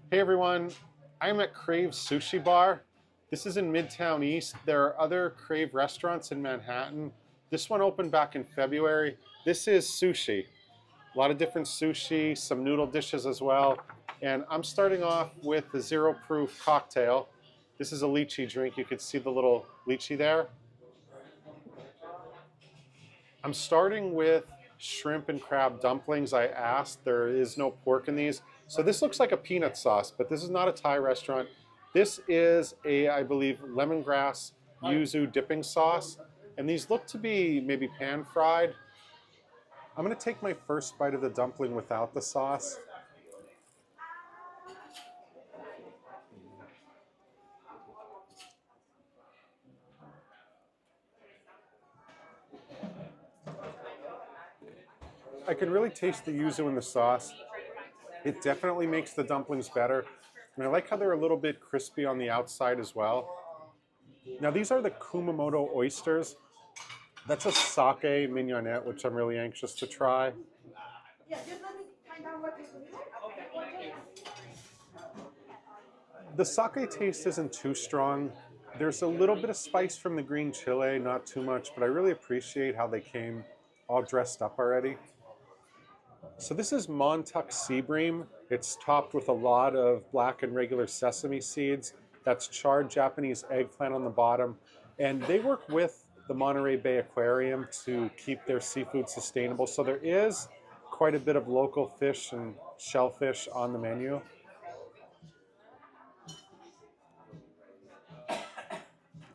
Hey everyone, I'm at Crave Sushi Bar. This is in Midtown East. There are other Crave restaurants in Manhattan. This one opened back in February. This is sushi. A lot of different sushi, some noodle dishes as well. And I'm starting off with the zero proof cocktail. This is a lychee drink. You can see the little lychee there. I'm starting with shrimp and crab dumplings. I asked, there is no pork in these. So this looks like a peanut sauce, but this is not a Thai restaurant. This is a, I believe, lemongrass yuzu dipping sauce. And these look to be maybe pan fried. I'm gonna take my first bite of the dumpling without the sauce. I can really taste the yuzu in the sauce. It definitely makes the dumplings better. And I like how they're a little bit crispy on the outside as well. Now these are the Kumamoto oysters. That's a sake mignonette, which I'm really anxious to try. The sake taste isn't too strong. There's a little bit of spice from the green chile, not too much, but I really appreciate how they came all dressed up already. So this is MONTAUK sea bream. It's topped with a lot of black and regular sesame seeds. That's charred Japanese eggplant on the bottom. And they work with the Monterey Bay Aquarium to keep their seafood sustainable. So there is quite a bit of local fish and shellfish on the menu.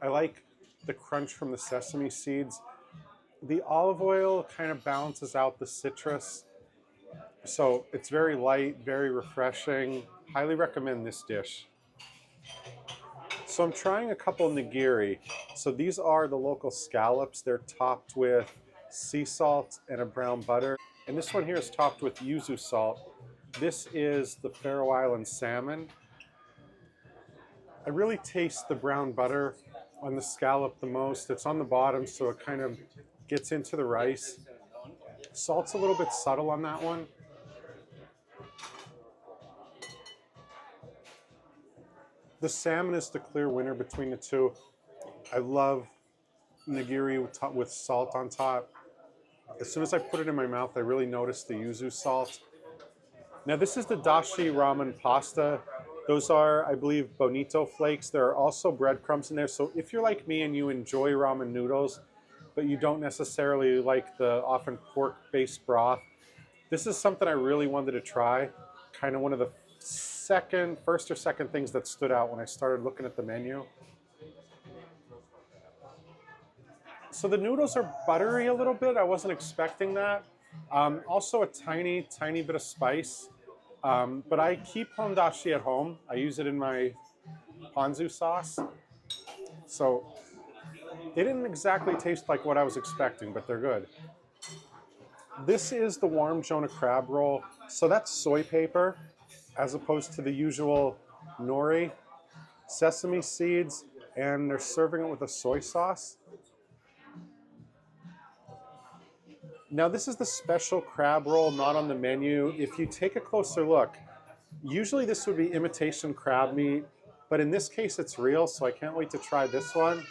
I like the crunch from the sesame seeds. The olive oil kind of balances out the citrus. So it's very light, very refreshing. Highly recommend this dish. So I'm trying a couple nigiri. So these are the local scallops. They're topped with sea salt and a brown butter. And this one here is topped with yuzu salt. This is the Faroe Island salmon. I really taste the brown butter on the scallop the most. It's on the bottom, so it kind of gets into the rice. Salt's a little bit subtle on that one. The salmon is the clear winner between the two. I love nigiri with salt on top. As soon as I put it in my mouth, I really notice the yuzu salt. Now this is the DASHI ramen pasta. Those are, I believe, bonito flakes. There are also breadcrumbs in there. So if you're like me and you enjoy ramen noodles, but you don't necessarily like the often pork-based broth, this is something I really wanted to try. Kind of one of the first or second things that stood out when I started looking at the menu. So the noodles are buttery a little bit. I wasn't expecting that. Also a tiny bit of spice. But I keep hondashi at home. I use it in my ponzu sauce. So they didn't exactly taste like what I was expecting, but they're good. This is the warm JONAH crab roll. So that's soy paper, as opposed to the usual nori, sesame seeds, and they're serving it with a soy sauce. Now this is the special crab roll, not on the menu. If you take a closer look, usually this would be imitation crab meat, but in this case it's real, so I can't wait to try this one.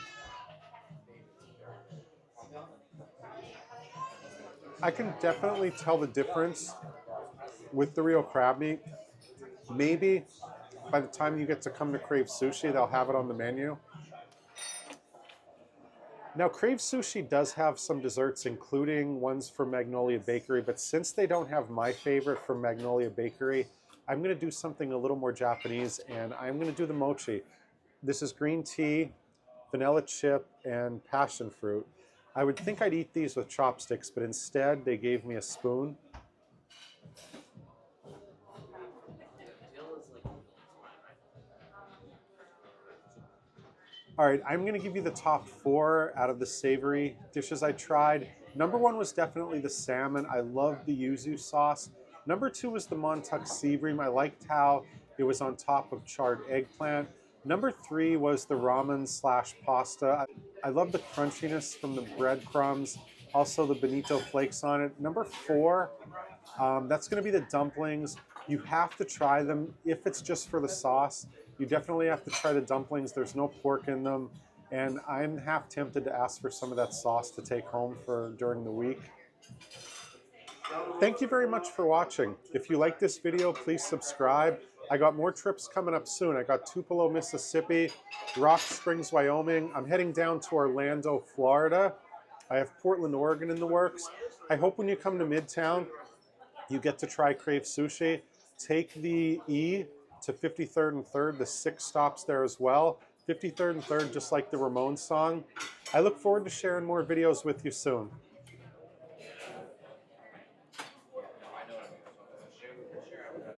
I can definitely tell the difference with the real crab meat. Maybe by the time you get to come to Crave Sushi, they'll have it on the menu. Now, Crave Sushi does have some desserts, including ones from Magnolia Bakery, but since they don't have my favorite from Magnolia Bakery, I'm going to do something a little more Japanese, and I'm going to do the mochi. This is green tea, vanilla chip, and passion fruit. I would think I'd eat these with chopsticks, but instead they gave me a spoon. All right, I'm gonna give you the top 4 out of the savory dishes I tried. Number 1 was definitely the salmon. I love the yuzu sauce. Number 2 was the MONTAUK sea bream. I liked how it was on top of charred eggplant. Number 3 was the ramen slash pasta. I love the crunchiness from the breadcrumbs, also the bonito flakes on it. Number 4, that's going to be the dumplings. You have to try them. If it's just for the sauce, you definitely have to try the dumplings. There's no pork in them. And I'm half tempted to ask for some of that sauce to take home for during the week. Thank you very much for watching. If you like this video, please subscribe. I got more trips coming up soon. I got Tupelo, Mississippi, Rock Springs, Wyoming. I'm heading down to Orlando, Florida. I have Portland, Oregon in the works. I hope when you come to Midtown, you get to try Crave Sushi. Take the E to 53rd and 3rd, the 6 stops there as well. 53rd and 3rd, just like the Ramones song. I look forward to sharing more videos with you soon.